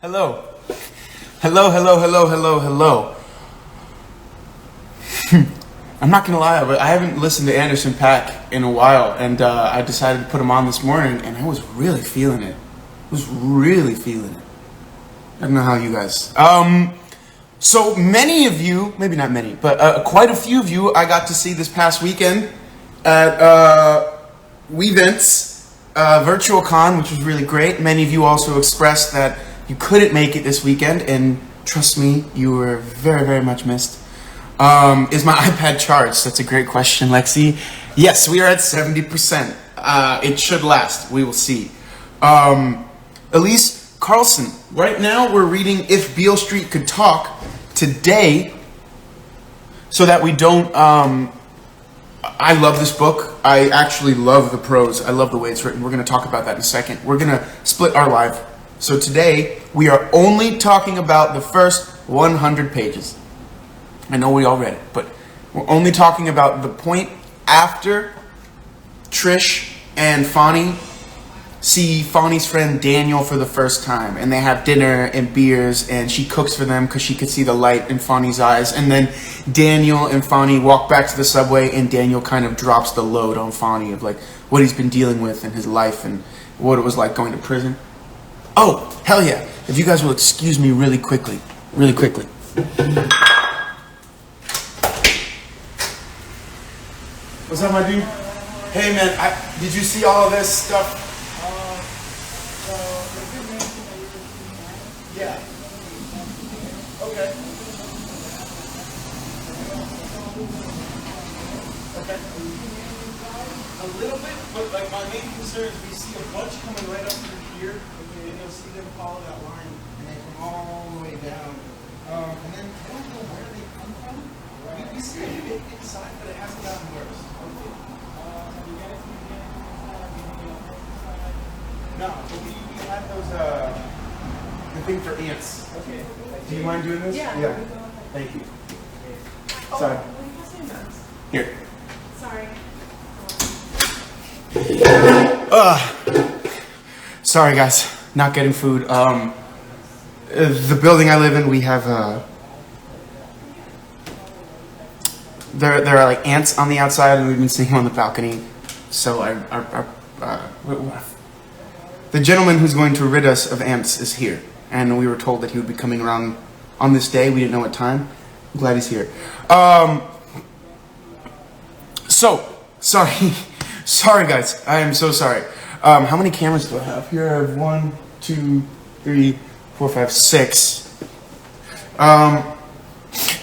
Hello. Hello, hello, hello, hello, hello. I'm not gonna lie, but I haven't listened to Anderson .Paak in a while, and I decided to put him on this morning, and I was really feeling it. I don't know how you guys. So many of you, maybe not many, but quite a few of you I got to see this past weekend at Weevents Virtual Con, which was really great. Many of you also expressed that you couldn't make it this weekend, and trust me, you were very, very much missed. Is my iPad charged? That's a great question, Lexi. Yes, we are at 70%. It should last. We will see. Elise Carlson, right now we're reading If Beale Street Could Talk today, so that we don't, I love this book. I actually love the prose. I love the way it's written. We're going to talk about that in a second. We're going to split our live. So today, we are only talking about the first 100 pages. I know we all read it, but we're only talking about the point after Trish and Fonny see Fonny's friend Daniel for the first time, and they have dinner and beers, and she cooks for them because she could see the light in Fonny's eyes, and then Daniel and Fonny walk back to the subway, and Daniel kind of drops the load on Fonny of like what he's been dealing with in his life and what it was like going to prison. Oh, hell yeah. If you guys will excuse me really quickly. What's up, my dude? Hey, man, did you see all of this stuff? Yeah. Okay. Okay. A little bit, but like my main concern is we see a bunch coming right up through here, and you'll see them follow that line, and they come all the way down. And then I don't know where they come from. We see a bit inside, but it hasn't gotten worse. No, but we had those, the thing for ants. Okay. Do you mind doing this? Yeah. Thank you. Sorry. Here. Sorry. Sorry, guys. Not getting food. The building I live in, we have, there are like ants on the outside, and we've been sitting on the balcony. So the gentleman who's going to rid us of ants is here, and we were told that he would be coming around on this day. We didn't know what time. I'm glad he's here. So sorry guys. I am so sorry. How many cameras do I have? Here I have 1, 2, 3, 4, 5, 6.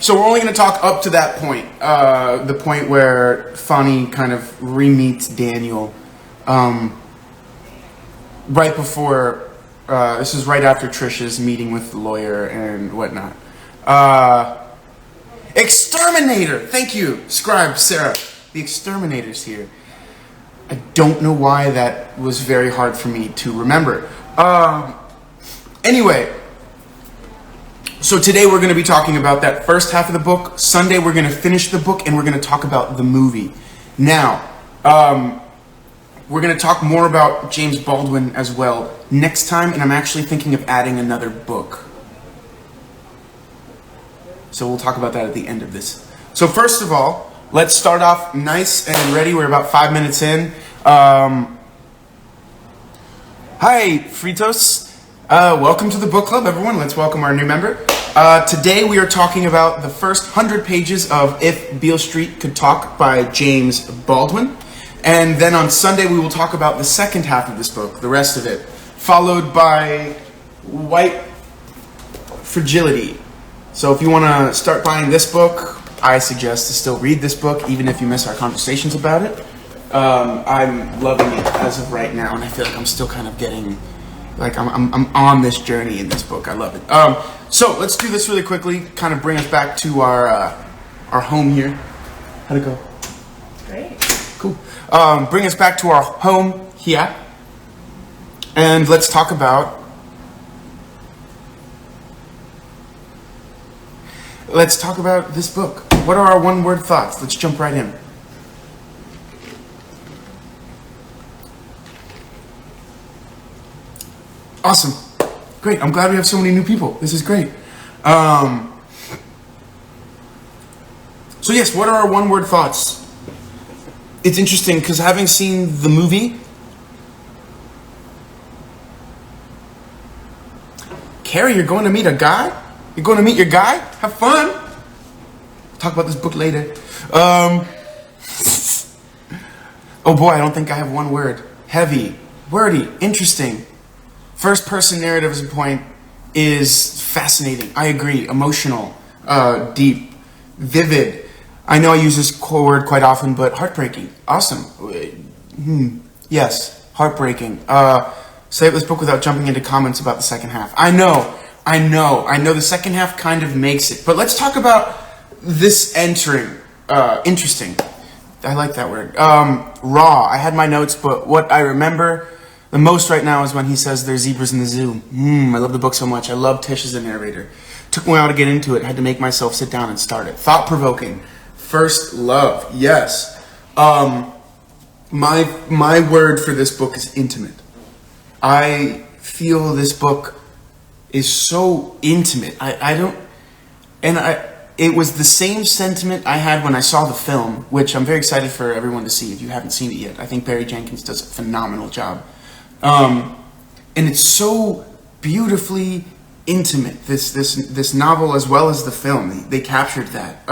So we're only going to talk up to that point, the point where Fonny kind of re-meets Daniel. Right before, this is right after Trish's meeting with the lawyer and whatnot. Exterminator! Thank you, Scribe Sarah. The Exterminator's here. I don't know why that was very hard for me to remember. Anyway, so today we're going to be talking about that first half of the book. Sunday we're going to finish the book, and we're going to talk about the movie. Now, we're going to talk more about James Baldwin as well next time, and I'm actually thinking of adding another book. So we'll talk about that at the end of this. So first of all, let's start off nice and ready. We're about 5 minutes in. Hi, Fritos. Welcome to the book club, everyone. Let's welcome our new member. Today we are talking about the first 100 pages of If Beale Street Could Talk by James Baldwin. And then on Sunday, we will talk about the second half of this book, the rest of it, followed by White Fragility. So if you want to start buying this book, I suggest to still read this book, even if you miss our conversations about it. I'm loving it as of right now, and I feel like I'm still kind of getting, like I'm on this journey in this book. I love it. So let's do this really quickly, kind of bring us back to our home here. How'd it go? Great. Cool. Bring us back to our home here, and let's talk about this book. What are our one-word thoughts? Let's jump right in. Awesome. Great. I'm glad we have so many new people. This is great. So yes, what are our one-word thoughts? It's interesting because having seen the movie, Carrie, you're going to meet a guy? You're going to meet your guy? Have fun. Talk about this book later. Oh boy, I don't think I have one word. Heavy, wordy, interesting. First person narrative as a point is fascinating. I agree. Emotional, deep, vivid. I know I use this word quite often, but heartbreaking. Awesome. Yes, heartbreaking. Say this book without jumping into comments about the second half. I know the second half kind of makes it. But let's talk about this entering. Interesting. I like that word. Raw. I had my notes, but what I remember the most right now is when he says there's zebras in the zoo. I love the book so much. I love Tish as a narrator. Took me a while to get into it. Had to make myself sit down and start it. Thought-provoking. First love. Yes. My word for this book is intimate. I feel this book is so intimate. It was the same sentiment I had when I saw the film, which I'm very excited for everyone to see if you haven't seen it yet. I think Barry Jenkins does a phenomenal job. And it's so beautifully intimate, this novel as well as the film. They captured that.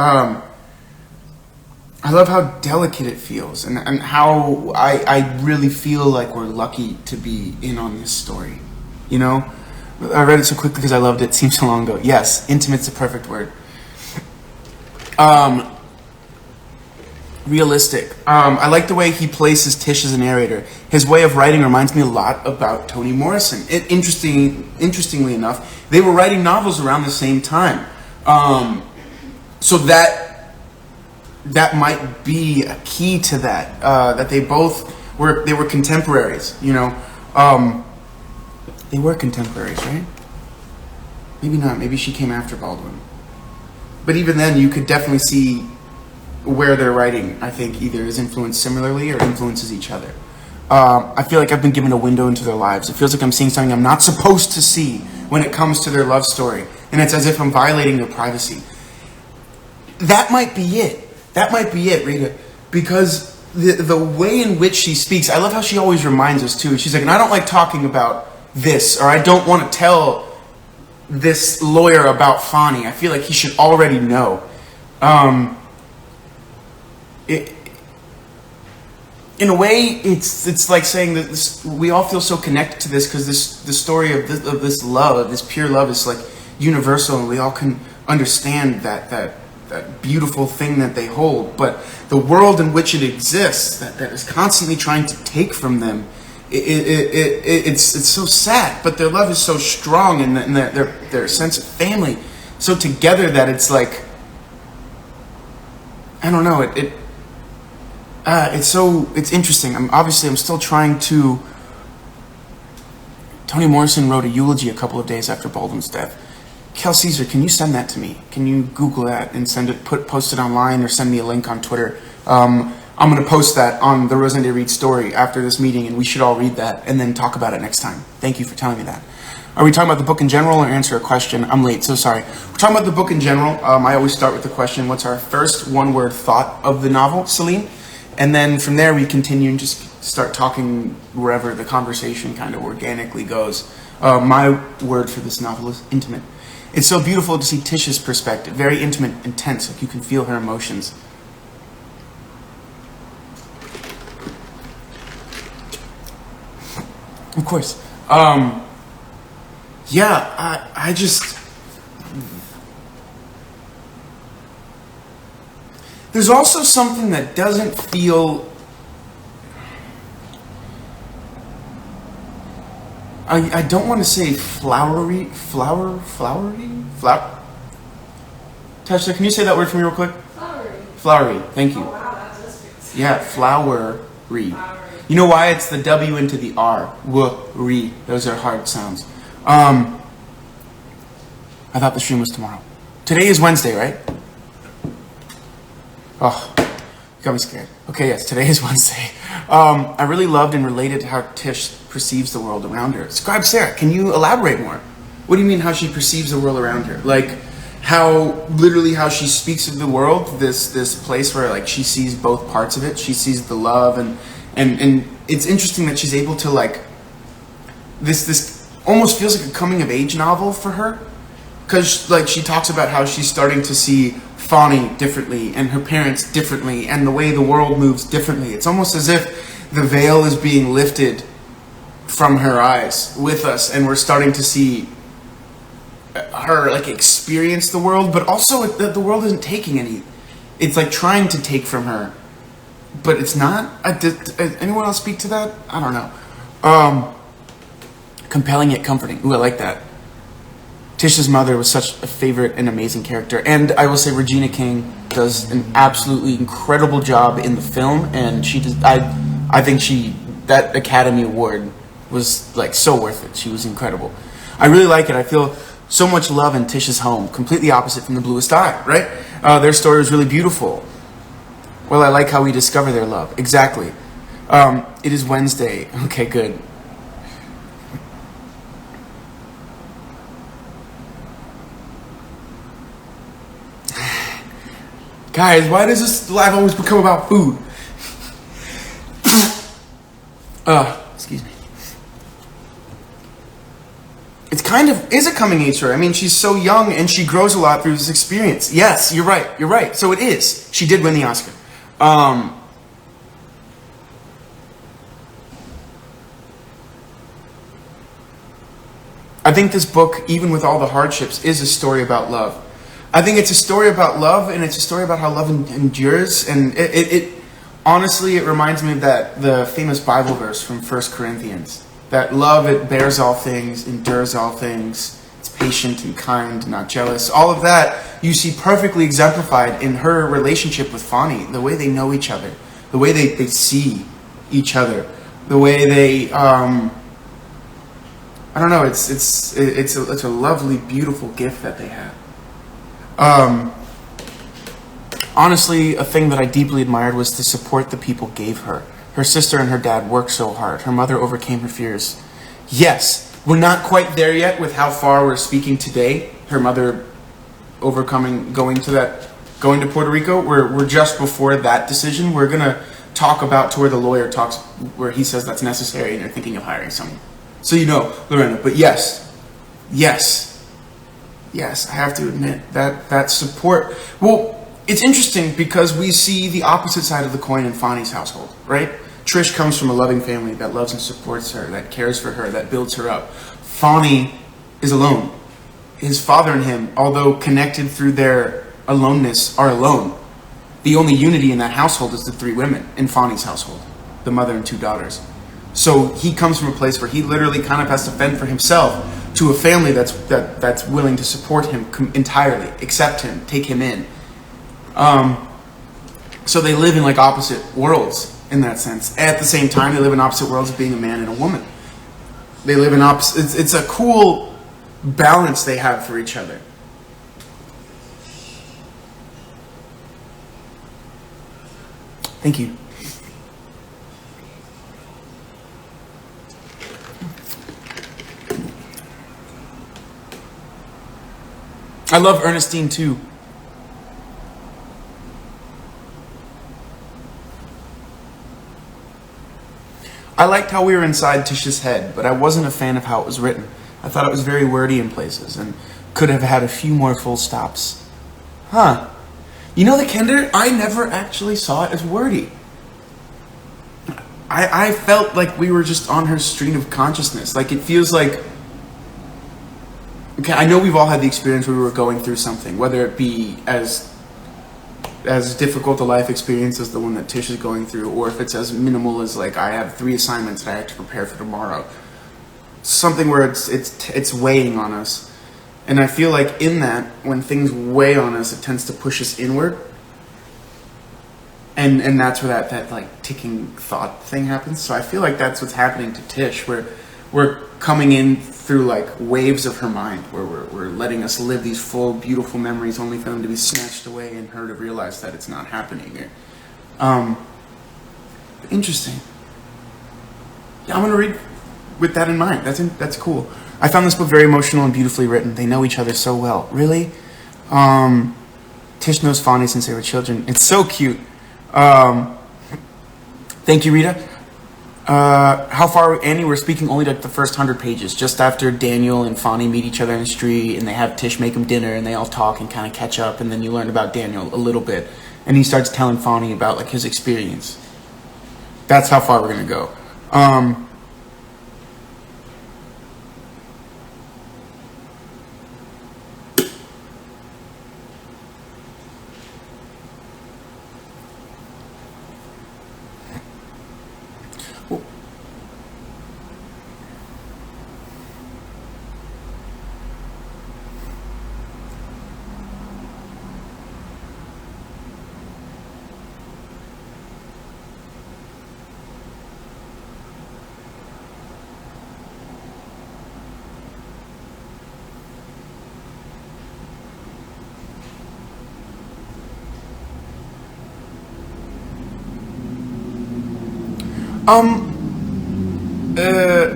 I love how delicate it feels and how I really feel like we're lucky to be in on this story. You know? I read it so quickly because I loved it. It seems so long ago. Yes, intimate's the perfect word. Realistic. I like the way he places Tish as a narrator. His way of writing reminds me a lot about Toni Morrison. Interestingly enough, they were writing novels around the same time. So that might be a key to that. That they both were contemporaries. You know, they were contemporaries, right? Maybe not. Maybe she came after Baldwin. But even then, you could definitely see where they're writing, I think, either is influenced similarly or influences each other. I feel like I've been given a window into their lives. It feels like I'm seeing something I'm not supposed to see when it comes to their love story. And it's as if I'm violating their privacy. That might be it. That might be it, Rita. Because the way in which she speaks, I love how she always reminds us, too. She's like, and I don't like talking about this, or I don't want to tell this lawyer about Fonnie. I feel like he should already know. In a way, it's like saying that we all feel so connected to this because the story of this love, this pure love, is like universal, and we all can understand that beautiful thing that they hold. But the world in which it exists, that is constantly trying to take from them, it's so sad. But their love is so strong, and their sense of family so together that it's like, I don't know, it's interesting. I'm still trying to. Toni Morrison wrote a eulogy a couple of days after Baldwin's death. Kel Caesar, can you send that to me? Can you Google that and post it online, or send me a link on Twitter? I'm going to post that on the Rosende Read story after this meeting, and we should all read that and then talk about it next time. Thank you for telling me that. Are we talking about the book in general or answer a question? I'm late, so sorry. We're talking about the book in general. I always start with the question, what's our first one-word thought of the novel, Celine? And then from there we continue and just start talking wherever the conversation kind of organically goes. My word for this novel is intimate. It's so beautiful to see Tish's perspective. Very intimate, intense, like you can feel her emotions. Of course. I just... There's also something that doesn't feel... I don't want to say flowery. Tasha, can you say that word for me real quick? Flowery, thank you. Oh, wow, that does fit. Yeah, flowery. You know why? It's the W into the R. W-re. Those are hard sounds. I thought the stream was tomorrow. Today is Wednesday, right? Oh, you got me scared. Okay, yes, today is Wednesday. I really loved and related to how Tish perceives the world around her. Scribe Sarah, can you elaborate more? What do you mean how she perceives the world around her? Like how she speaks of the world, this place where like she sees both parts of it. She sees the love and it's interesting that she's able to like this almost feels like a coming of age novel for her, because like she talks about how she's starting to see Fawny differently and her parents differently and the way the world moves differently. It's almost as if the veil is being lifted from her eyes with us, and we're starting to see her like experience the world, but also the world isn't taking any. It's like trying to take from her, but it's not. Anyone else speak to that? I don't know. Compelling yet comforting. Ooh, I like that. Tish's mother was such a favorite and amazing character, and I will say Regina King does an absolutely incredible job in the film, and she does. I think that Academy Award was like so worth it. She was incredible. I really like it. I feel so much love in Tish's home, completely opposite from The Bluest Eye, right? Their story is really beautiful. Well, I like how we discover their love. Exactly. It is Wednesday. Okay, good. Guys, why does this live always become about food? Excuse me. It's kind of is a coming age story. I mean, she's so young and she grows a lot through this experience. Yes, you're right. You're right. So it is. She did win the Oscar. I think this book, even with all the hardships, is a story about love. I think it's a story about love, and it's a story about how love endures. And it honestly, it reminds me of the famous Bible verse from 1 Corinthians. That love, it bears all things, endures all things, it's patient and kind, not jealous. All of that you see perfectly exemplified in her relationship with Fawny, the way they know each other, the way they see each other, the way they, I don't know, it's a lovely, beautiful gift that they have. Honestly, a thing that I deeply admired was the support the people gave her. Her sister and her dad worked so hard. Her mother overcame her fears. Yes, we're not quite there yet with how far we're speaking today. Her mother going to Puerto Rico. We're just before that decision. We're gonna talk about to where the lawyer talks, where he says that's necessary and they're thinking of hiring someone. So you know, Lorena. But yes, I have to admit that support. Well, it's interesting because we see the opposite side of the coin in Fawny's household, right? Trish comes from a loving family that loves and supports her, that cares for her, that builds her up. Fawny is alone. His father and him, although connected through their aloneness, are alone. The only unity in that household is the three women in Fawny's household, the mother and two daughters. So he comes from a place where he literally kind of has to fend for himself to a family that's willing to support him entirely, accept him, take him in. So they live in like opposite worlds in that sense. At the same time, they live in opposite worlds of being a man and a woman. They live in opposite. It's a cool balance they have for each other. Thank you. I love Ernestine too. I liked how we were inside Tish's head, but I wasn't a fan of how it was written. I thought it was very wordy in places and could have had a few more full stops. Huh. You know, the Kender, I never actually saw it as wordy. I felt like we were just on her stream of consciousness. Like, it feels like... Okay, I know we've all had the experience where we were going through something, whether it be as difficult a life experience as the one that Tish is going through, or if it's as minimal as like I have 3 assignments that I have to prepare for tomorrow. Something where it's weighing on us. And I feel like in that, when things weigh on us, it tends to push us inward. And that's where that like ticking thought thing happens. So I feel like that's what's happening to Tish, where we're coming in through like waves of her mind, where we're letting us live these full, beautiful memories, only for them to be snatched away and her to realize that it's not happening. Interesting. Yeah, I'm gonna read with that in mind. That's cool. I found this book very emotional and beautifully written. They know each other so well. Really? Tish knows Fonny since they were children. It's so cute. Thank you, Rita. How far, Annie? We're speaking only like the first 100 pages, just after Daniel and Fonny meet each other in the street, and they have Tish make them dinner, and they all talk and kind of catch up, and then you learn about Daniel a little bit, and he starts telling Fonny about like his experience. That's how far we're gonna go.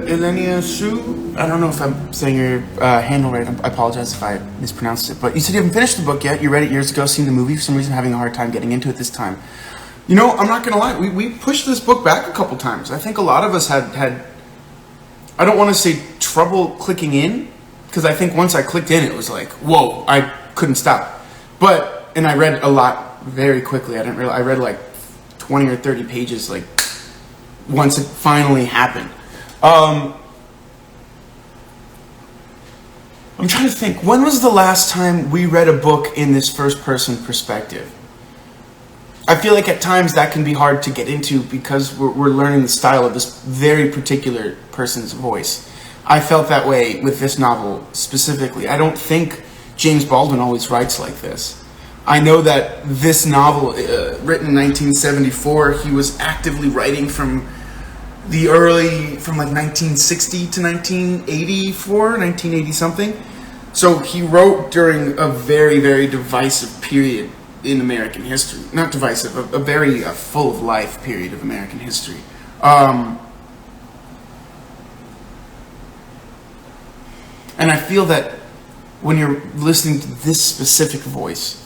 Elenia Sue, I don't know if I'm saying your handle right. I apologize if I mispronounced it. But you said you haven't finished the book yet. You read it years ago, seen the movie. For some reason, having a hard time getting into it this time. You know, I'm not going to lie. We pushed this book back a couple times. I think a lot of us had I don't want to say trouble clicking in, because I think once I clicked in, it was like, whoa, I couldn't stop. And I read a lot very quickly. I read like 20 or 30 pages, like, once it finally happened. I'm trying to think, when was the last time we read a book in this first person perspective? I feel like at times that can be hard to get into because we're learning the style of this very particular person's voice. I felt that way with this novel specifically. I don't think James Baldwin always writes like this. I know that this novel, written in 1974, he was actively writing from like 1960 to 1984, 1980 something. So he wrote during a very, very divisive period in American history. Not divisive, a very full of life period of American history. And I feel that when you're listening to this specific voice,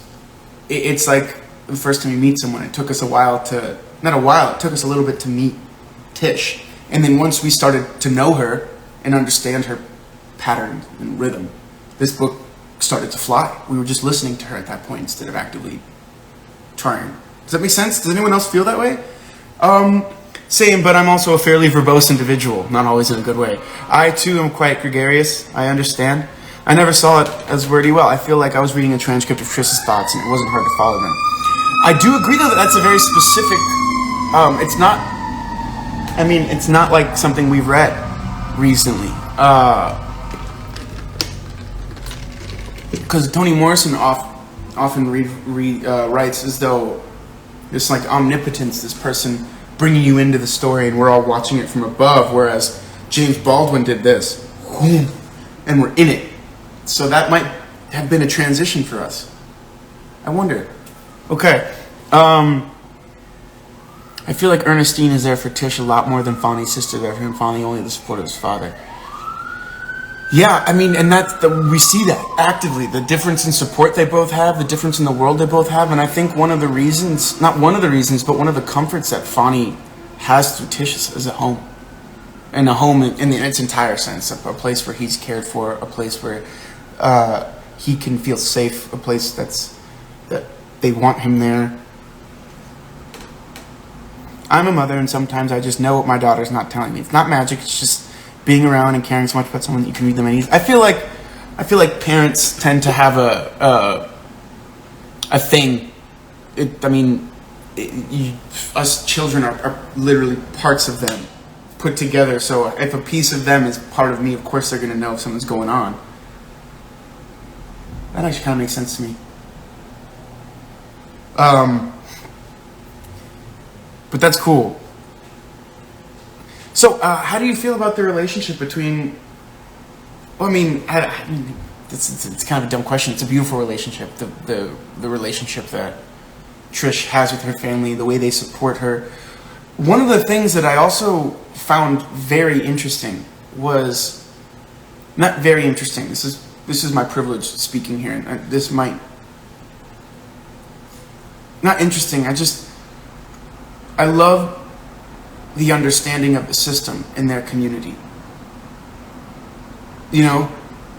it's like the first time you meet someone. It took us it took us a little bit to meet Tish. And then once we started to know her and understand her pattern and rhythm, this book started to fly. We were just listening to her at that point instead of actively trying. Does that make sense? Does anyone else feel that way? Same, but I'm also a fairly verbose individual, not always in a good way. I too am quite gregarious, I understand. I never saw it as wordy well. I feel like I was reading a transcript of Trish's thoughts and it wasn't hard to follow them. I do agree though that that's a very specific, it's not like something we've read recently. Because Toni Morrison often writes as though there's like omnipotence, this person bringing you into the story and we're all watching it from above, whereas James Baldwin did this, and we're in it. So that might have been a transition for us. I wonder. Okay. I feel like Ernestine is there for Tish a lot more than Fonny's sister there for him. Fonny only the support of his father. Yeah, I mean, and we see that actively. The difference in support they both have, the difference in the world they both have, and I think one of the reasons, not one of the reasons, but one of the comforts that Fonny has through Tish is a home. And a home in its entire sense, a place where he's cared for, a place where he can feel safe, a place that they want him there. I'm a mother, and sometimes I just know what my daughter's not telling me. It's not magic. It's just being around and caring so much about someone that you can read them at ease. I feel like parents tend to have a thing. Us children are literally parts of them put together. So if a piece of them is part of me, of course they're going to know if something's going on. That actually kind of makes sense to me. But that's cool. So, how do you feel about the relationship between... it's kind of a dumb question. It's a beautiful relationship. The relationship that Trish has with her family, the way they support her. One of the things that I also found very interesting was not very interesting. This is my privilege speaking here, and this might not interesting. I love the understanding of the system in their community. You know,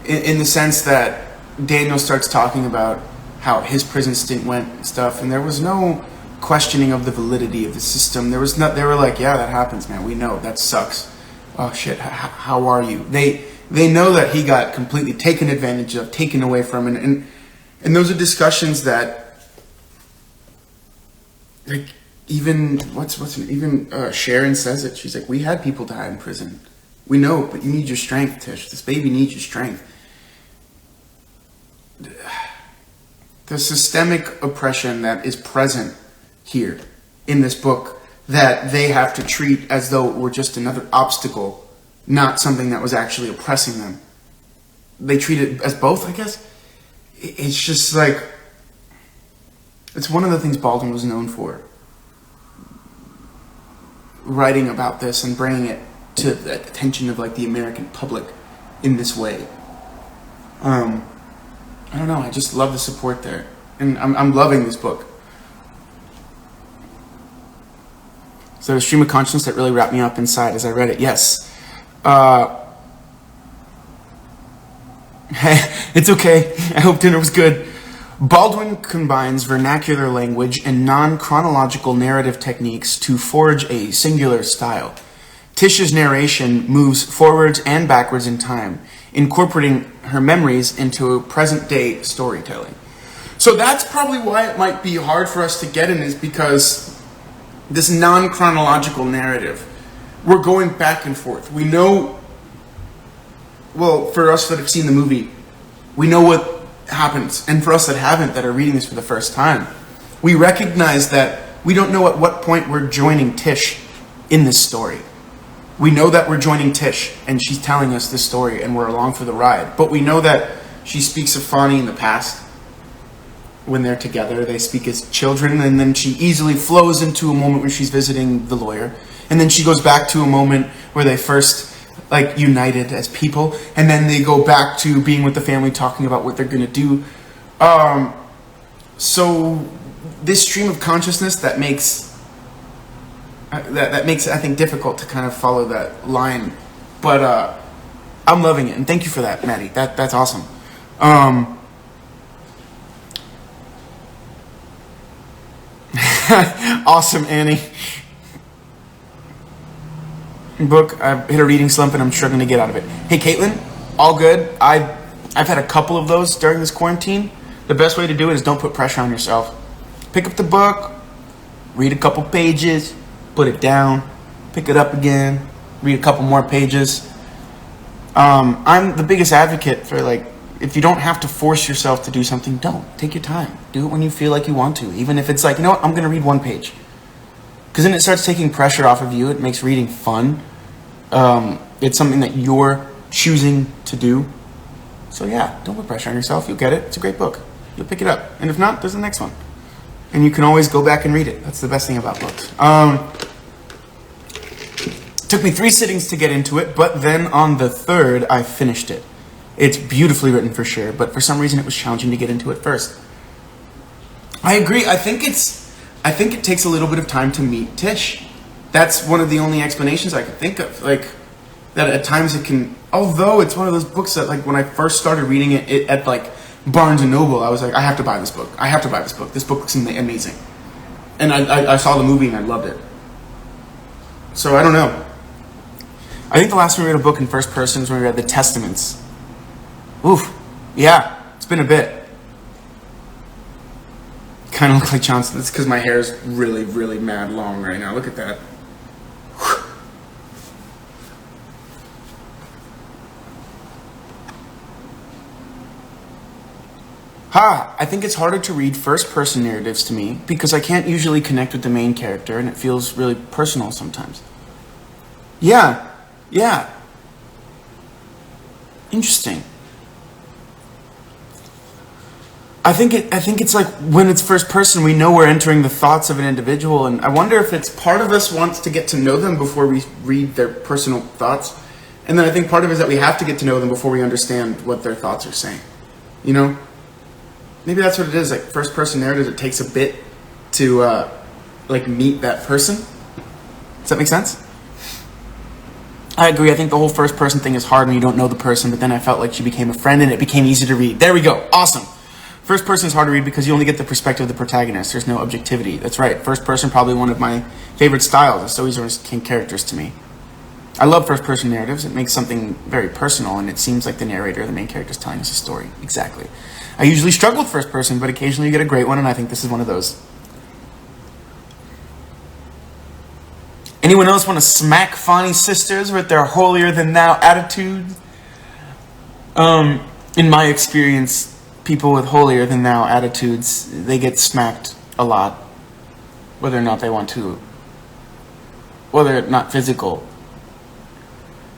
in the sense that Daniel starts talking about how his prison stint went and stuff, and there was no questioning of the validity of the system. They were like, yeah, that happens, man. We know that sucks. Oh shit, how are you? They know that he got completely taken advantage of, taken away from, and those are discussions that, like, even Sharon says it. She's like, we had people die in prison. We know, but you need your strength, Tish. This baby needs your strength. The systemic oppression that is present here in this book that they have to treat as though it were just another obstacle, not something that was actually oppressing them. They treat it as both, I guess. It's just like, it's one of the things Baldwin was known for. Writing about this and bringing it to the attention of like the American public in this way. I don't know, I just love the support there. And I'm loving this book. So a stream of consciousness that really wrapped me up inside as I read it. Yes. It's okay. I hope dinner was good. Baldwin combines vernacular language and non-chronological narrative techniques to forge a singular style. Tish's narration moves forwards and backwards in time, incorporating her memories into present-day storytelling. So that's probably why it might be hard for us to get in, is because this non-chronological narrative, we're going back and forth. We know, well, for us that have seen the movie, we know what happens. And for us that haven't, that are reading this for the first time, we recognize that we don't know at what point we're joining Tish in this story. We know that we're joining Tish and she's telling us this story and we're along for the ride. But we know that she speaks of Fonnie in the past. When they're together, they speak as children, and then she easily flows into a moment when she's visiting the lawyer. And then she goes back to a moment where they first like united as people, and then they go back to being with the family, talking about what they're going to do. So this stream of consciousness that makes that makes it, I think, difficult to kind of follow that line, but I'm loving it, and thank you for that, Maddie. That's awesome. Awesome, Annie. Book, I've hit a reading slump and I'm struggling to get out of it. Hey, Caitlin, all good. I've had a couple of those during this quarantine. The best way to do it is don't put pressure on yourself. Pick up the book, read a couple pages, put it down, pick it up again, read a couple more pages. I'm the biggest advocate for, like, if you don't have to force yourself to do something, don't. Take your time. Do it when you feel like you want to. Even if it's like, you know what, I'm going to read one page. Because then it starts taking pressure off of you. It makes reading fun. It's something that you're choosing to do. So yeah, don't put pressure on yourself. You'll get it. It's a great book. You'll pick it up. And if not, there's the next one. And you can always go back and read it. That's the best thing about books. Took me 3 sittings to get into it, but then on the 3rd, I finished it. It's beautifully written for sure, but for some reason it was challenging to get into it first. I agree. I think it takes a little bit of time to meet Tish. That's one of the only explanations I could think of. Like, that at times it can, although it's one of those books that, like, when I first started reading it at like Barnes & Noble, I was like, I have to buy this book. I have to buy this book. This book looks amazing. And I saw the movie and I loved it. So I don't know. I think the last time we read a book in first person is when we read The Testaments. Oof. Yeah, it's been a bit. Kind of look like Johnson. It's because my hair is really, really mad long right now. Look at that. I think it's harder to read first-person narratives to me because I can't usually connect with the main character and it feels really personal sometimes. Yeah. Interesting. I think it's like when it's first person, we know we're entering the thoughts of an individual, and I wonder if it's part of us wants to get to know them before we read their personal thoughts, And then I think part of it is that we have to get to know them before we understand what their thoughts are saying. You know? Maybe that's what it is. Like first person narratives, it takes a bit to meet that person. Does that make sense? I agree. I think the whole first person thing is hard when you don't know the person, but then I felt like she became a friend and it became easy to read. There we go. Awesome. First person is hard to read because you only get the perspective of the protagonist. There's no objectivity. That's right. First person, probably one of my favorite styles. The stories are characters to me. I love first person narratives. It makes something very personal and it seems like the narrator, the main character, is telling us a story. Exactly. I usually struggle with first person, but occasionally you get a great one, and I think this is one of those. Anyone else want to smack Fani's sisters with their holier-than-thou attitude? In my experience, people with holier-than-thou attitudes, they get smacked a lot. Whether or not they want to. Whether or not physical.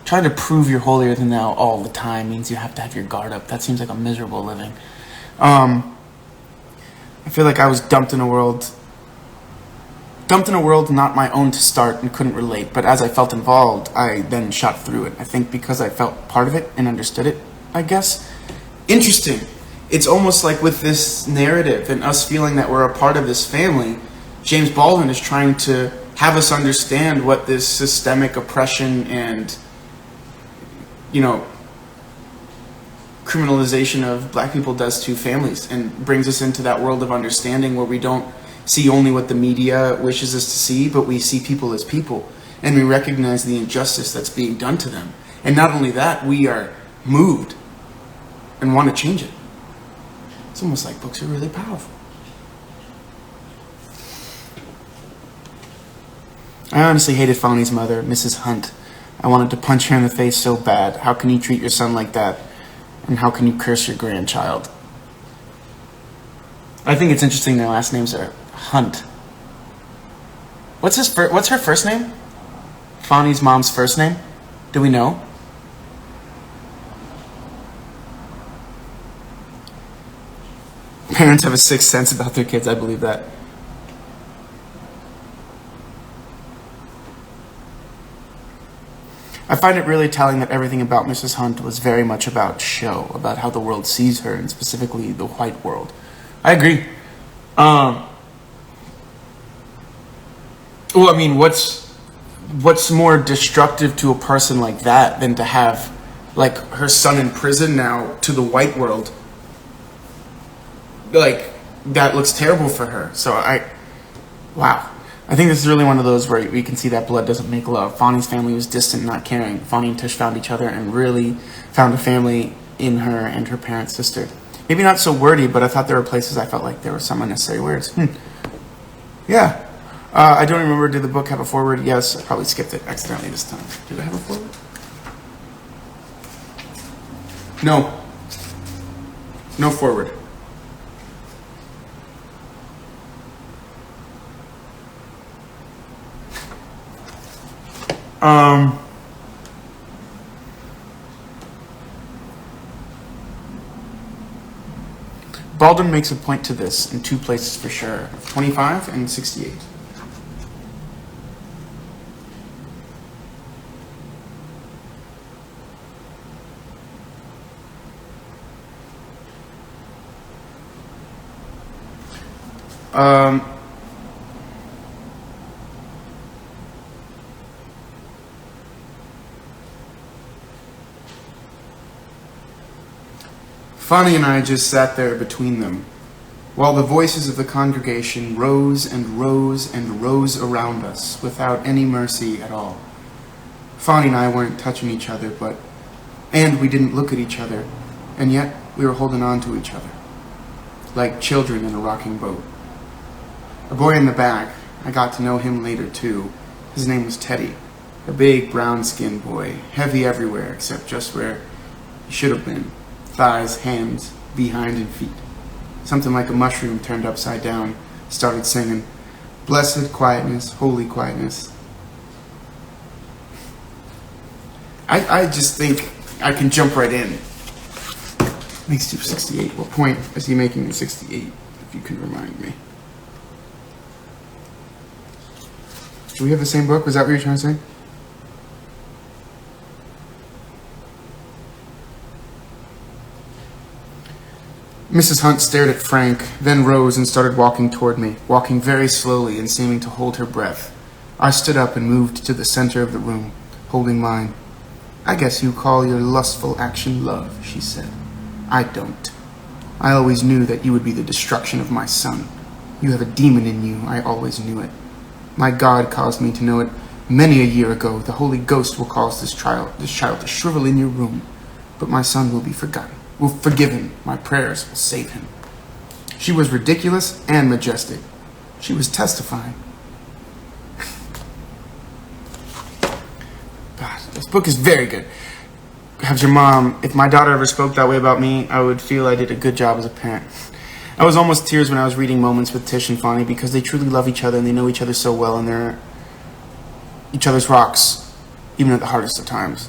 Trying to prove you're holier-than-thou all the time means you have to have your guard up. That seems like a miserable living. I feel like I was dumped in a world not my own to start and couldn't relate, but as I felt involved, I then shot through it. I think because I felt part of it and understood it, I guess. Interesting. It's almost like with this narrative and us feeling that we're a part of this family, James Baldwin is trying to have us understand what this systemic oppression and, criminalization of black people does to families, and brings us into that world of understanding where we don't see only what the media wishes us to see, but we see people as people, and we recognize the injustice that's being done to them. And not only that, we are moved and want to change it. It's almost like books are really powerful. I honestly hated Fani's mother, Mrs. Hunt. I wanted to punch her in the face so bad. How can you treat your son like that? And how can you curse your grandchild? I think it's interesting their last names are Hunt. What's her first name? Fani's mom's first name? Do we know? Parents have a sixth sense about their kids, I believe that. I find it really telling that everything about Mrs. Hunt was very much about show, about how the world sees her, and specifically the white world. I agree. What's more destructive to a person like that than to have, like, her son in prison now to the white world? Like, that looks terrible for her. So wow. I think this is really one of those where we can see that blood doesn't make love. Fani's family was distant, not caring. Fani and Tish found each other and really found a family in her and her parent sister. Maybe not so wordy, but I thought there were places I felt like there were some unnecessary words. Yeah. I don't remember, did the book have a foreword? Yes, I probably skipped it accidentally this time. Did it have a foreword? No. No foreword. Baldwin makes a point to this in two places for sure, 25 and 68. Fani and I just sat there between them, while the voices of the congregation rose and rose and rose around us without any mercy at all. Fani and I weren't touching each other, and we didn't look at each other, and yet we were holding on to each other, like children in a rocking boat. A boy in the back, I got to know him later too. His name was Teddy, a big brown-skinned boy, heavy everywhere except just where he should have been. Thighs, hands, behind, and feet. Something like a mushroom turned upside down, started singing, "Blessed quietness, holy quietness." I just think I can jump right in. Makes you 68. What point is he making in 68, if you can remind me? Do we have the same book? Was that what you were trying to say? Mrs. Hunt stared at Frank, then rose and started walking toward me, walking very slowly and seeming to hold her breath. I stood up and moved to the center of the room, holding mine. "I guess you call your lustful action love," she said. "I don't. I always knew that you would be the destruction of my son. You have a demon in you, I always knew it. My God caused me to know it many a year ago. The Holy Ghost will cause this child to shrivel in your room, but my son will be forgiven. My prayers will save him." She was ridiculous and majestic. She was testifying. God, this book is very good. Have your mom, if my daughter ever spoke that way about me, I would feel I did a good job as a parent. I was almost tears when I was reading Moments with Tish and Fonnie because they truly love each other and they know each other so well and they're each other's rocks, even at the hardest of times.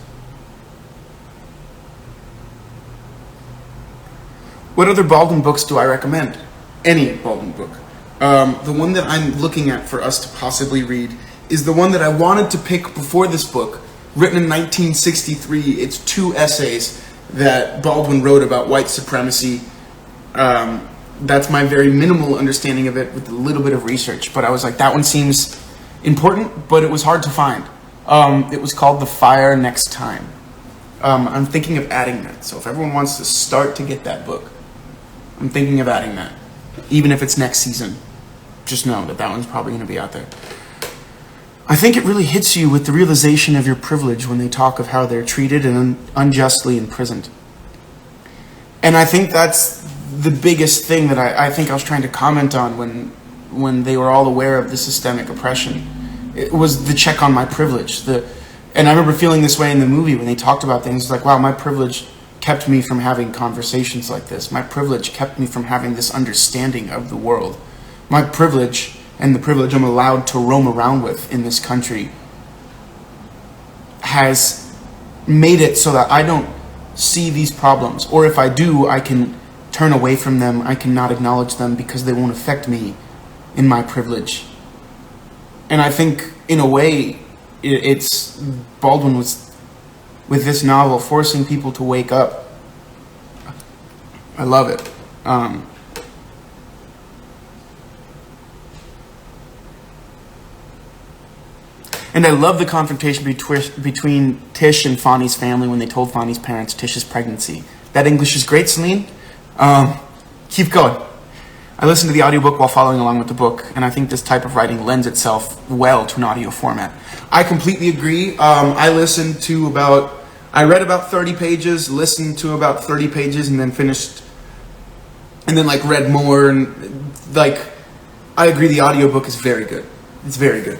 What other Baldwin books do I recommend? Any Baldwin book. The one that I'm looking at for us to possibly read is the one that I wanted to pick before this book, written in 1963. It's 2 essays that Baldwin wrote about white supremacy. That's my very minimal understanding of it with a little bit of research. But I was like, that one seems important, but it was hard to find. It was called The Fire Next Time. I'm thinking of adding that. So if everyone wants to start to get that book, I'm thinking of adding that. Even if it's next season, just know that that one's probably going to be out there. I think it really hits you with the realization of your privilege when they talk of how they're treated and unjustly imprisoned. And I think that's the biggest thing that I think I was trying to comment on when they were all aware of the systemic oppression. It was the check on my privilege. And I remember feeling this way in the movie when they talked about things like, wow, my privilege kept me from having conversations like this. My privilege kept me from having this understanding of the world. My privilege and the privilege I'm allowed to roam around with in this country has made it so that I don't see these problems. Or if I do, I can turn away from them. I cannot acknowledge them because they won't affect me in my privilege. And I think, in a way, it's Baldwin was, with this novel, forcing people to wake up. I love it. And I love the confrontation between Tish and Fonnie's family when they told Fonnie's parents Tish's pregnancy. That English is great, Celine. Keep going. I listened to the audiobook while following along with the book, and I think this type of writing lends itself well to an audio format. I completely agree. I read about 30 pages, listened to about 30 pages, and then finished, and then read more, and I agree the audiobook is very good. It's very good.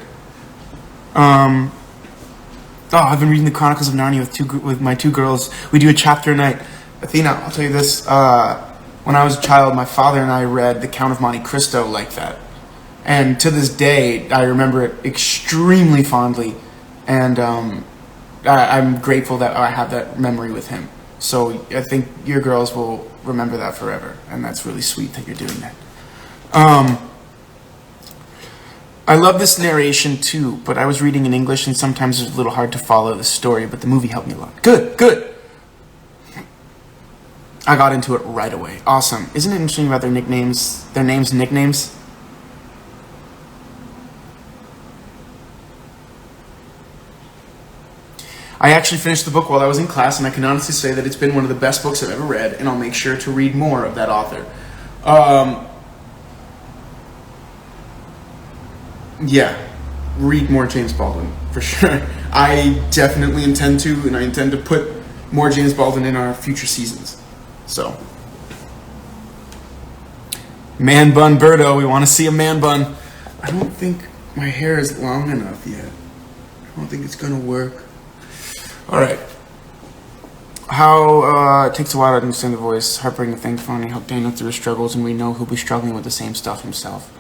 I've been reading the Chronicles of Narnia with my 2 girls. We do a chapter a night. Athena, I'll tell you this, when I was a child, my father and I read The Count of Monte Cristo like that. And to this day, I remember it extremely fondly. And I'm grateful that I have that memory with him. So I think your girls will remember that forever. And that's really sweet that you're doing that. I love this narration too, but I was reading in English and sometimes it's a little hard to follow the story, but the movie helped me a lot. Good. I got into it right away. Awesome. Isn't it interesting about their nicknames? Their names, nicknames? I actually finished the book while I was in class, and I can honestly say that it's been one of the best books I've ever read, and I'll make sure to read more of that author. Yeah, read more James Baldwin, for sure. I definitely intend to, and I intend to put more James Baldwin in our future seasons. So, man bun Berto, we want to see a man bun. I don't think my hair is long enough yet. I don't think it's gonna work. Alright. How, it takes a while to understand the voice. Heartbreaking thing, funny, help Daniel through his struggles, and we know he'll be struggling with the same stuff himself.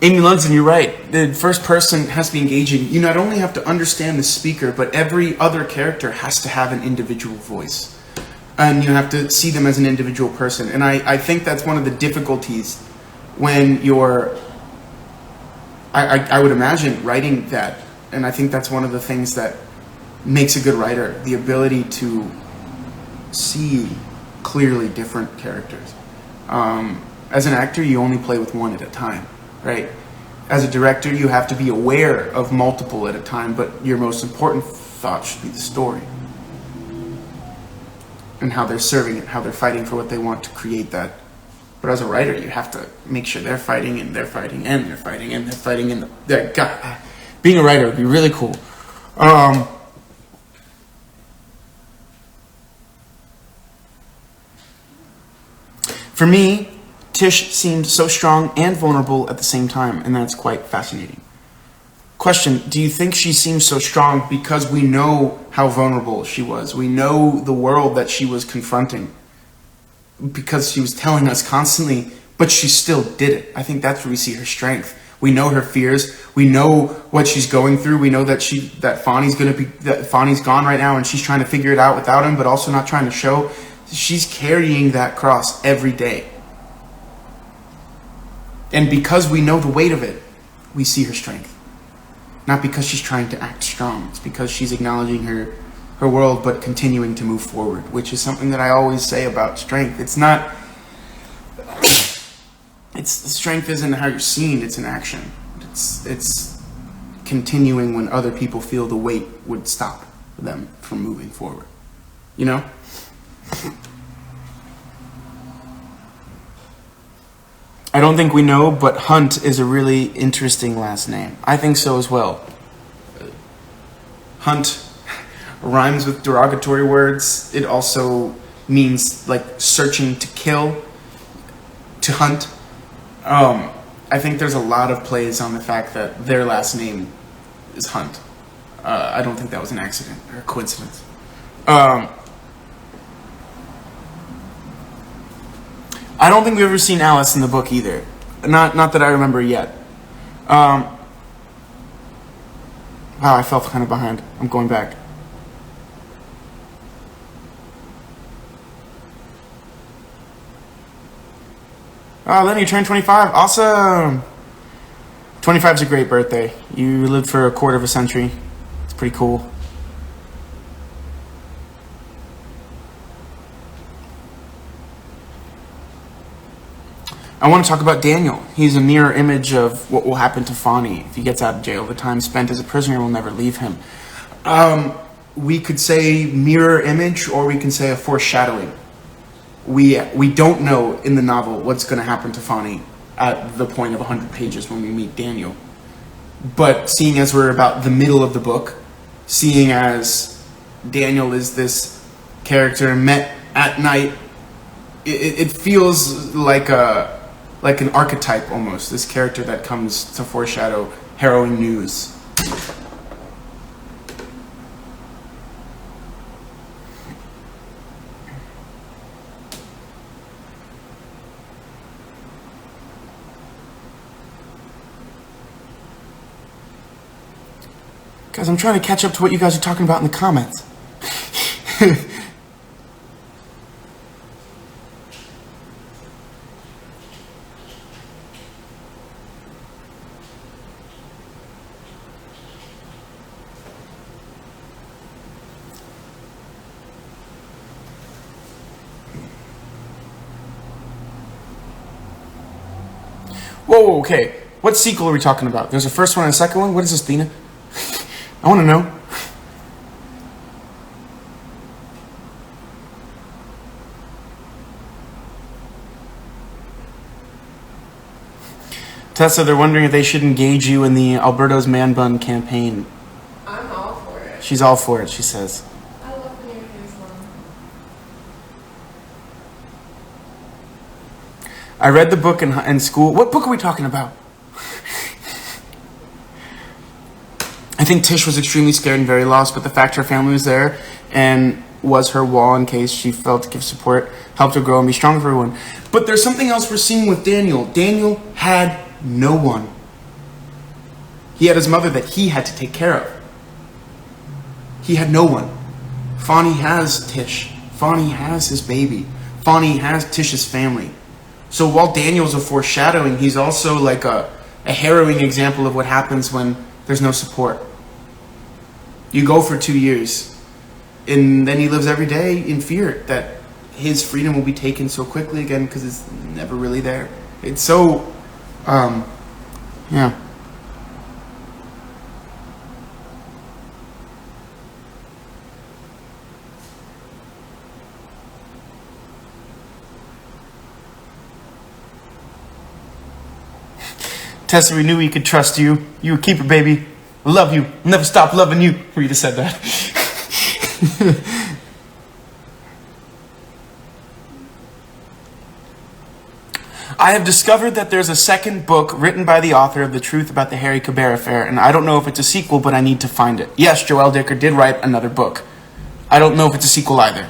Amy Ludson, you're right. The first person has to be engaging. You not only have to understand the speaker, but every other character has to have an individual voice. And you have to see them as an individual person. And I think that's one of the difficulties when you're I would imagine writing that, and I think that's one of the things that makes a good writer, the ability to see clearly different characters. As an actor, you only play with one at a time, right? As a director, you have to be aware of multiple at a time, but your most important thought should be the story and how they're serving it, how they're fighting for what they want to create that. But as a writer, you have to make sure they're fighting and they're fighting and they're fighting and they're fighting and God, being a writer would be really cool. For me, Tish seemed so strong and vulnerable at the same time, and that's quite fascinating. Question, do you think she seems so strong because we know how vulnerable she was? We know the world that she was confronting because she was telling us constantly, but she still did it. I think that's where we see her strength. We know her fears. We know what she's going through. We know that Fonny's gone right now and she's trying to figure it out without him, but also not trying to show. She's carrying that cross every day. And because we know the weight of it, we see her strength. Not because she's trying to act strong. It's because she's acknowledging her world, but continuing to move forward, which is something that I always say about strength. Strength isn't how you're seen, it's an action. It's continuing when other people feel the weight would stop them from moving forward. You know? I don't think we know, but Hunt is a really interesting last name. I think so as well. Hunt rhymes with derogatory words. It also means like searching to kill, to hunt. I think there's a lot of plays on the fact that their last name is Hunt. I don't think that was an accident or a coincidence. I don't think we've ever seen Alice in the book either. Not that I remember yet. Wow, I fell kind of behind. I'm going back. Lenny, you turned 25. Awesome. 25 is a great birthday. You lived for a quarter of a century. It's pretty cool. I want to talk about Daniel. He's a mirror image of what will happen to Fonny if he gets out of jail. The time spent as a prisoner will never leave him. We could say mirror image, or we can say a foreshadowing. We don't know in the novel what's going to happen to Fonny at the point of 100 pages when we meet Daniel. But seeing as we're about the middle of the book, seeing as Daniel is this character met at night, it feels like an archetype almost, this character that comes to foreshadow harrowing news. Guys, I'm trying to catch up to what you guys are talking about in the comments. Whoa, okay. What sequel are we talking about? There's a first one and a second one? What is this, Dina? I want to know. Tessa, they're wondering if they should engage you in the Alberto's Man Bun campaign. I'm all for it. She's all for it, she says. I love when your hair's long. I read the book in school. What book are we talking about? I think Tish was extremely scared and very lost, but the fact her family was there and was her wall in case she felt to give support helped her grow and be strong for everyone. But there's something else we're seeing with Daniel. Daniel had no one. He had his mother that he had to take care of. He had no one. Fonny has Tish. Fonny has his baby. Fonny has Tish's family. So while Daniel's a foreshadowing, he's also like a harrowing example of what happens when there's no support. You go for 2 years, and then he lives every day in fear that his freedom will be taken so quickly again because it's never really there. It's so, yeah. Tessa, we knew we could trust you. You a keeper, baby. I love you. I'll never stop loving you. Rita said that. I have discovered that there's a second book written by the author of the truth about the Harry Caber affair, and I don't know if it's a sequel, but I need to find it. Yes, Joelle Dicker did write another book. I don't know if it's a sequel either.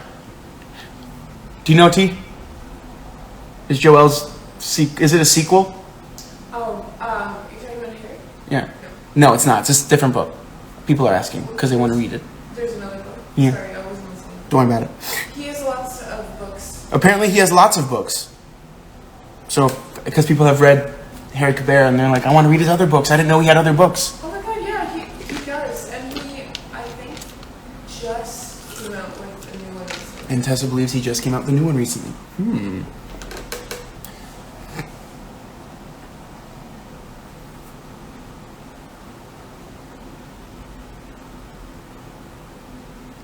Do you know, T? Is Joelle's... Is it a sequel? You're talking about Harry? Yeah. No, it's not. It's a different book. People are asking because they want to read it. There's another book. Yeah. Sorry, I wasn't listening. Don't worry about it. He has lots of books. Apparently he has lots of books. So, because people have read Harry Caber and they're like, I want to read his other books. I didn't know he had other books. Oh my god, yeah, he does. And he, I think, just came out with a new one recently. And Tessa believes he just came out with a new one recently.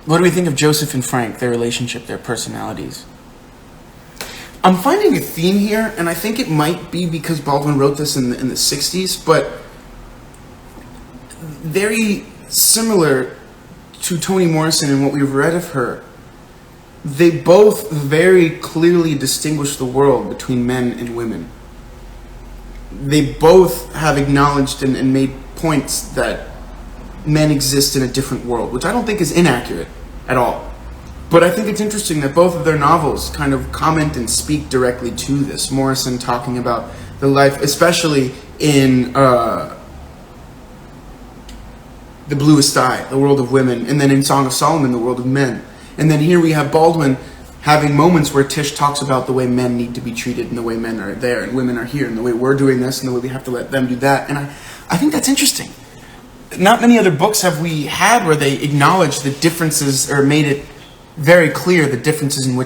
What do we think of Joseph and Frank, their relationship, their personalities? I'm finding a theme here, and I think it might be because Baldwin wrote this in the 60s, but very similar to Toni Morrison and what we've read of her. They both very clearly distinguish the world between men and women. They both have acknowledged and made points that men exist in a different world, which I don't think is inaccurate at all. But I think it's interesting that both of their novels kind of comment and speak directly to this. Morrison talking about the life, especially in The Bluest Eye, the world of women, and then in Song of Solomon, the world of men. And then here we have Baldwin having moments where Tish talks about the way men need to be treated and the way men are there and women are here and the way we're doing this and the way we have to let them do that. And I think that's interesting. Not many other books have we had where they acknowledge the differences or made it very clear the differences in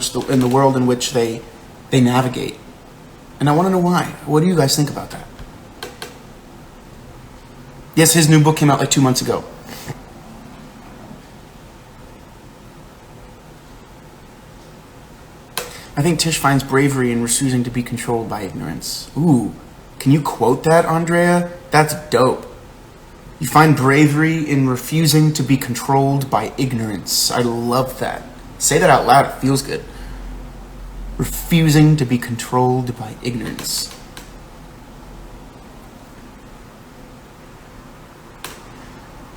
the world in which they navigate. And I want to know why. What do you guys think about that? Yes, his new book came out like 2 months ago. I think Tish finds bravery in refusing to be controlled by ignorance. Ooh, can you quote that, Andrea? That's dope. You find bravery in refusing to be controlled by ignorance. I love that. Say that out loud, it feels good. Refusing to be controlled by ignorance.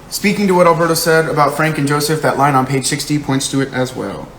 Speaking to what Alberto said about Frank and Joseph, that line on page 60 points to it as well.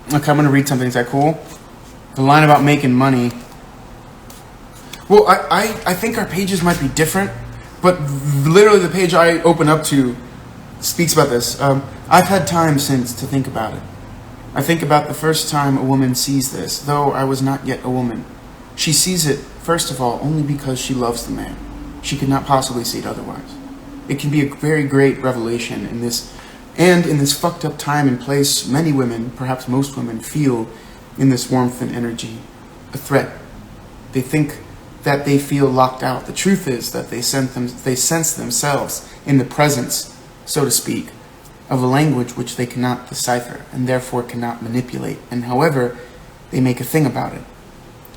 Okay, I'm going to read something. Is that cool? The line about making money. Well, I think our pages might be different, but literally the page I open up to speaks about this. I've had time since to think about it. I think about the first time a woman sees this, though I was not yet a woman. She sees it, first of all, only because she loves the man. She could not possibly see it otherwise. It can be a very great revelation in this. And in this fucked up time and place, many women, perhaps most women, feel in this warmth and energy a threat. They think that they feel locked out. The truth is that they sense themselves in the presence, so to speak, of a language which they cannot decipher and therefore cannot manipulate. And however, they make a thing about it.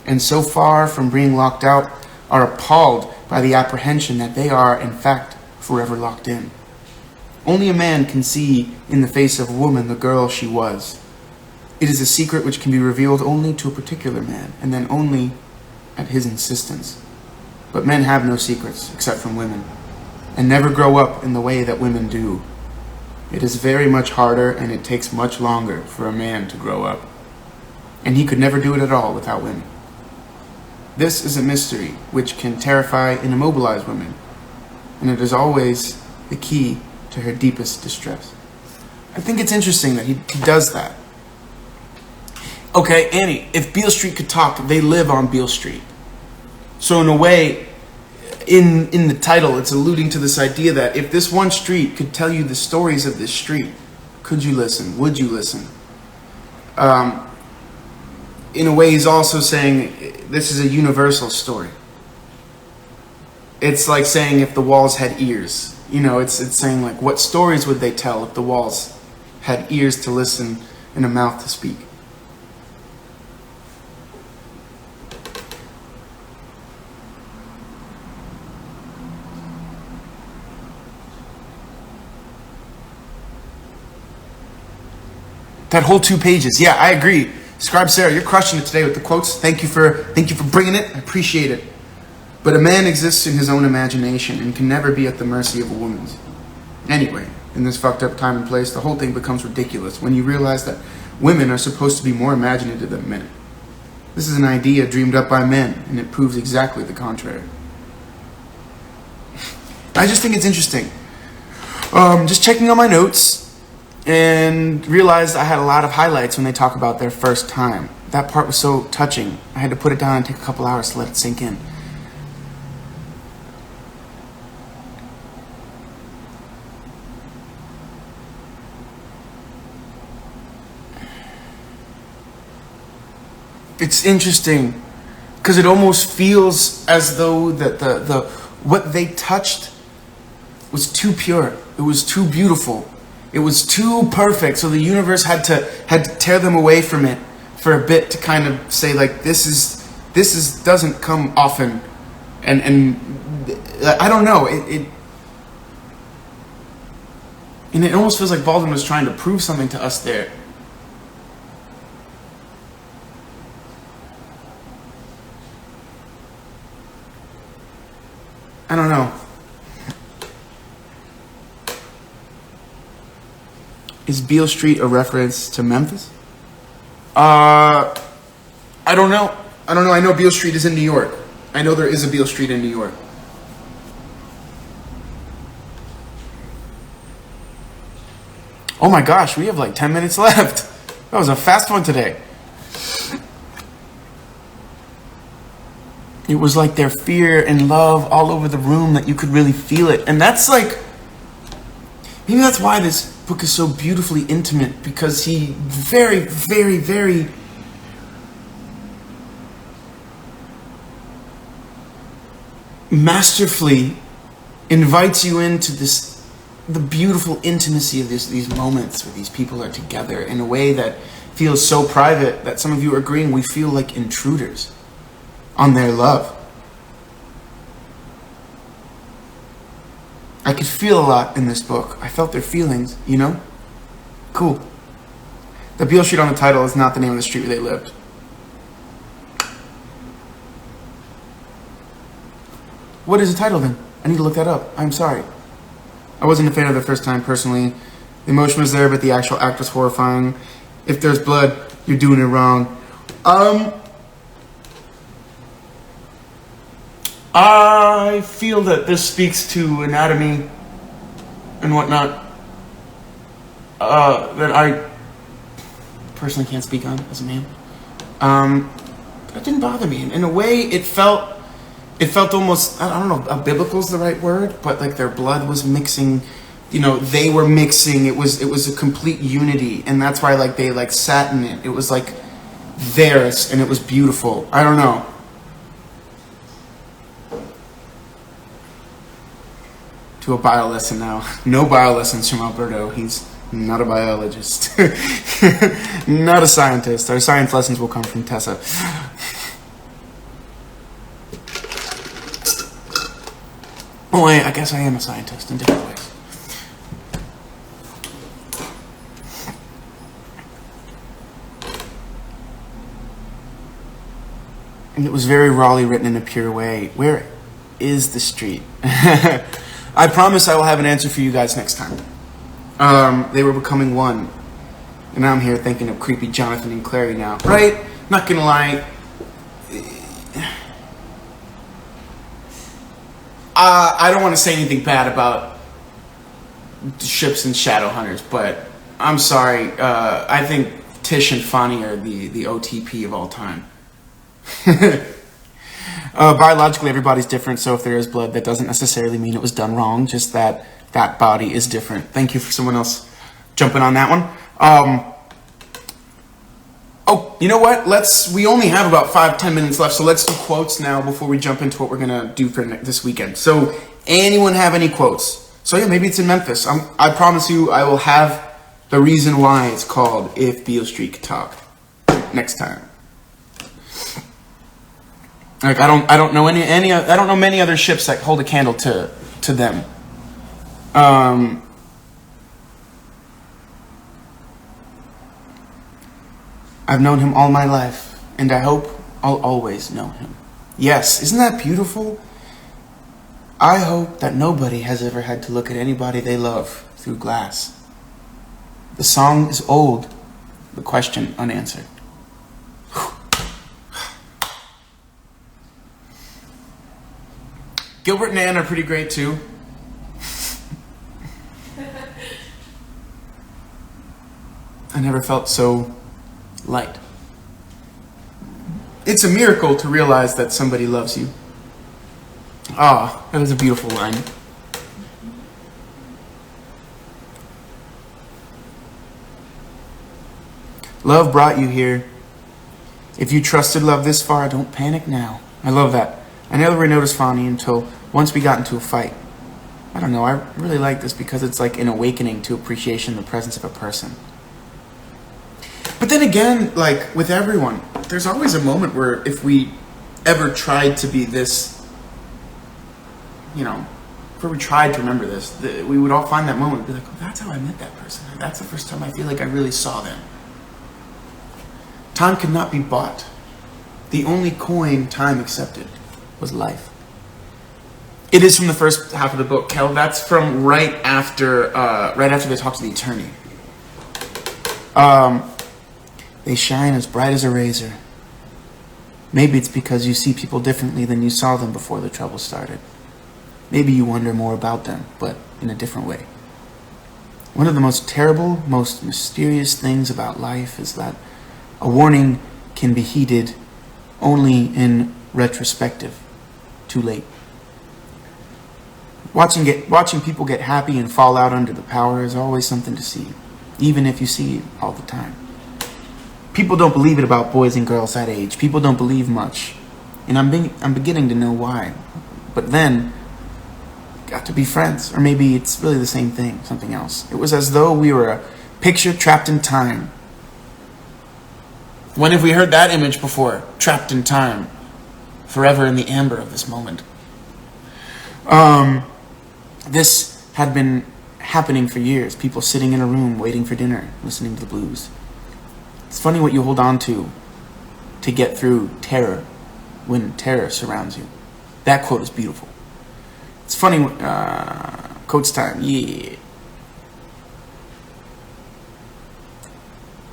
And so far from being locked out, are appalled by the apprehension that they are, in fact, forever locked in. Only a man can see in the face of a woman the girl she was. It is a secret which can be revealed only to a particular man, and then only at his insistence. But men have no secrets, except from women, and never grow up in the way that women do. It is very much harder, and it takes much longer for a man to grow up. And he could never do it at all without women. This is a mystery which can terrify and immobilize women, and it is always the key to her deepest distress. I think it's interesting that he does that. Okay, Annie, if Beale Street could talk, they live on Beale Street. So in a way, in the title, it's alluding to this idea that if this one street could tell you the stories of this street, could you listen? Would you listen? In a way, he's also saying this is a universal story. It's like saying if the walls had ears. You know, it's saying like what stories would they tell if the walls had ears to listen and a mouth to speak? That whole 2 pages. Yeah, I agree. Scribe Sarah, you're crushing it today with the quotes. Thank you for bringing it. I appreciate it. But a man exists in his own imagination and can never be at the mercy of a woman's. Anyway, in this fucked up time and place, the whole thing becomes ridiculous when you realize that women are supposed to be more imaginative than men. This is an idea dreamed up by men, and it proves exactly the contrary. I just think it's interesting. Just checking on my notes, and realized I had a lot of highlights when they talk about their first time. That part was so touching. I had to put it down and take a couple hours to let it sink in. It's interesting because it almost feels as though that the what they touched was too pure. It was too beautiful. It was too perfect. So the universe had to tear them away from it for a bit to kind of say like this doesn't come often, and I don't know it. And it almost feels like Baldwin was trying to prove something to us there. I don't know. Is Beale Street a reference to Memphis? I don't know. I know Beale Street is in New York. I know there is a Beale Street in New York. Oh my gosh, we have like 10 minutes left. That was a fast one today. It was like their fear and love all over the room that you could really feel it. And that's like, maybe that's why this book is so beautifully intimate, because he very, very, very masterfully invites you into the beautiful intimacy of these moments where these people are together in a way that feels so private that some of you are agreeing we feel like intruders on their love. I could feel a lot in this book. I felt their feelings, you know? Cool. The Beale Street on the title is not the name of the street where they lived. What is the title then? I need to look that up. I'm sorry. I wasn't a fan of the first time personally. The emotion was there, but the actual act was horrifying. If there's blood, you're doing it wrong. I feel that this speaks to anatomy and whatnot that I personally can't speak on as a man. That didn't bother me. In a way, it felt almost, I don't know, biblical is the right word, but like their blood was mixing. You know, they were mixing. It was a complete unity, and that's why like they like sat in it. It was like theirs, and it was beautiful. I don't know. To a bio lesson now. No bio lessons from Alberto. He's not a biologist. Not a scientist. Our science lessons will come from Tessa. Oh, I guess I am a scientist in different ways. And it was very rawly written in a pure way. Where is the street? I promise I will have an answer for you guys next time. They were becoming one. And now I'm here thinking of creepy Jonathan and Clary now. Right? Not gonna lie. I don't want to say anything bad about ships and Shadowhunters, but I'm sorry. I think Tish and Fonny are the OTP of all time. Biologically, everybody's different, so if there is blood, that doesn't necessarily mean it was done wrong, just that that body is different. Thank you for someone else jumping on that one. Oh, you know what? We only have about 5-10 minutes left, so let's do quotes now before we jump into what we're going to do for this weekend. So, anyone have any quotes? So yeah, maybe it's in Memphis. I promise you I will have the reason why it's called If Beale Street Could Talk next time. Like I don't know I don't know many other ships that hold a candle to them. I've known him all my life, and I hope I'll always know him. Yes, isn't that beautiful? I hope that nobody has ever had to look at anybody they love through glass. The song is old, the question unanswered. Gilbert and Ann are pretty great too. I never felt so light. It's a miracle to realize that somebody loves you. Ah, that is a beautiful line. Love brought you here. If you trusted love this far, don't panic now. I love that. I never noticed Fonny until once we got into a fight. I don't know, I really like this because it's like an awakening to appreciation in the presence of a person. But then again, like with everyone, there's always a moment where if we ever tried to be this, you know, if we tried to remember this, we would all find that moment and be like, oh, that's how I met that person. That's the first time I feel like I really saw them. Time could not be bought. The only coin time accepted was life. It is from the first half of the book, Kel. That's from right after they talk to the attorney. They shine as bright as a razor. Maybe it's because you see people differently than you saw them before the trouble started. Maybe you wonder more about them, but in a different way. One of the most terrible, most mysterious things about life is that a warning can be heeded only in retrospective, too late. Watching people get happy and fall out under the power is always something to see, even if you see it all the time. People don't believe it about boys and girls that age. People don't believe much, and I'm beginning to know why. But then, got to be friends, or maybe it's really the same thing, something else. It was as though we were a picture trapped in time. When have we heard that image before? Trapped in time, forever in the amber of this moment. This had been happening for years. People sitting in a room waiting for dinner, listening to the blues. It's funny what you hold on to get through terror when terror surrounds you. That quote is beautiful. It's funny, quotes time, yeah.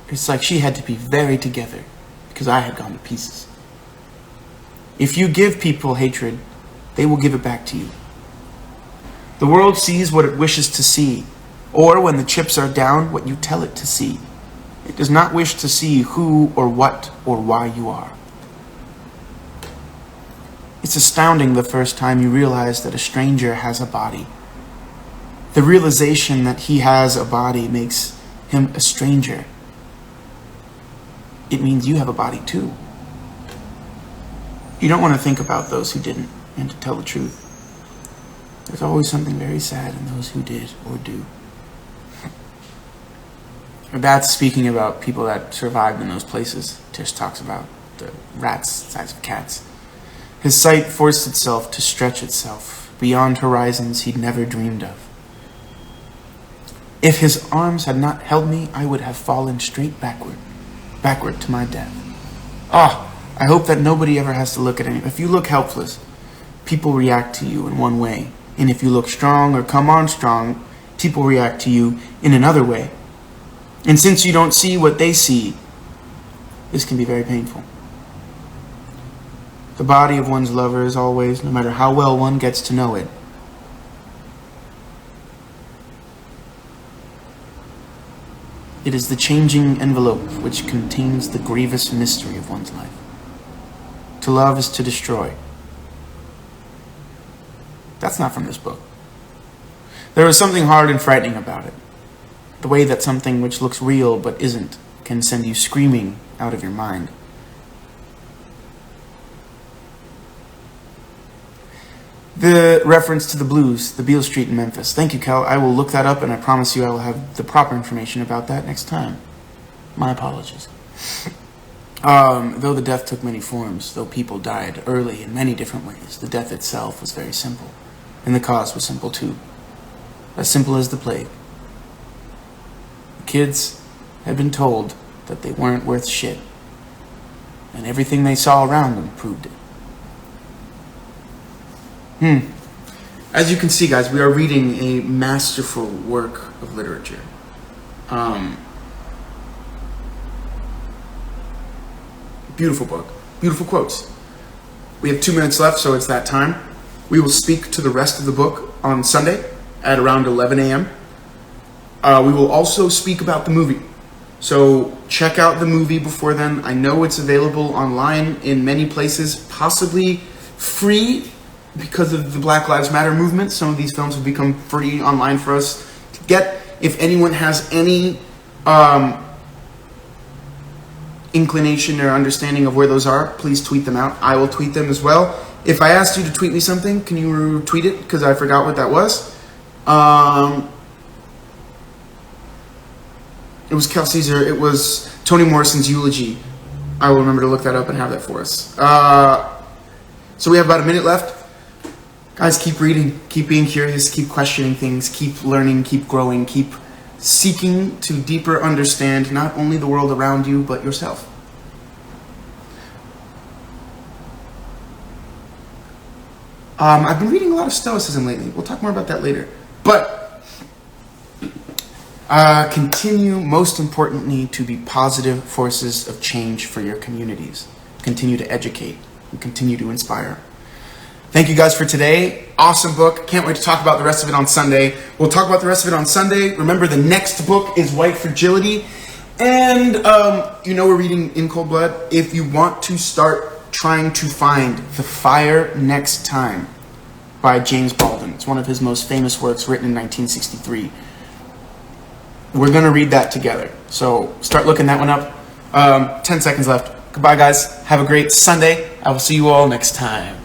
It's like she had to be very together because I had gone to pieces. If you give people hatred, they will give it back to you. The world sees what it wishes to see, or when the chips are down, what you tell it to see. It does not wish to see who or what or why you are. It's astounding the first time you realize that a stranger has a body. The realization that he has a body makes him a stranger. It means you have a body too. You don't want to think about those who didn't, and to tell the truth, there's always something very sad in those who did or do. That's speaking about people that survived in those places. Tish talks about the rats size of cats. His sight forced itself to stretch itself beyond horizons he'd never dreamed of. If his arms had not held me, I would have fallen straight backward to my death. I hope that nobody ever has to look at any. If you look helpless, people react to you in one way. And if you look strong or come on strong, people react to you in another way. And since you don't see what they see, this can be very painful. The body of one's lover is always, no matter how well one gets to know it, it is the changing envelope which contains the grievous mystery of one's life. To love is to destroy. That's not from this book. There is something hard and frightening about it. The way that something which looks real but isn't can send you screaming out of your mind. The reference to the blues, the Beale Street in Memphis. Thank you, Cal. I will look that up, and I promise you I will have the proper information about that next time. My apologies. Though the death took many forms, though people died early in many different ways, the death itself was very simple, and the cause was simple too. As simple as the plague. The kids had been told that they weren't worth shit, and everything they saw around them proved it. As you can see, guys, we are reading a masterful work of literature. Beautiful book. Beautiful quotes. We have 2 minutes left, so it's that time. We will speak to the rest of the book on Sunday at around 11 a.m. We will also speak about the movie. So check out the movie before then. I know it's available online in many places, possibly free because of the Black Lives Matter movement. Some of these films have become free online for us to get. If anyone has any inclination or understanding of where those are, please tweet them out. I will tweet them as well. If I asked you to tweet me something, can you tweet it? Because I forgot what that was. It was Kelsey's, or it was Toni Morrison's eulogy. I will remember to look that up and have that for us. So we have about a minute left. Guys, keep reading, keep being curious, keep questioning things, keep learning, keep growing, keep seeking to deeper understand not only the world around you, but yourself. I've been reading a lot of Stoicism lately. We'll talk more about that later. But continue, most importantly, to be positive forces of change for your communities. Continue to educate and continue to inspire. Thank you guys for today. Awesome book. Can't wait to talk about the rest of it on Sunday. We'll talk about the rest of it on Sunday. Remember, the next book is White Fragility. And, we're reading In Cold Blood. If you want to start trying to find The Fire Next Time by James Baldwin. It's one of his most famous works, written in 1963. We're going to read that together. So start looking that one up. 10 seconds left. Goodbye, guys. Have a great Sunday. I will see you all next time.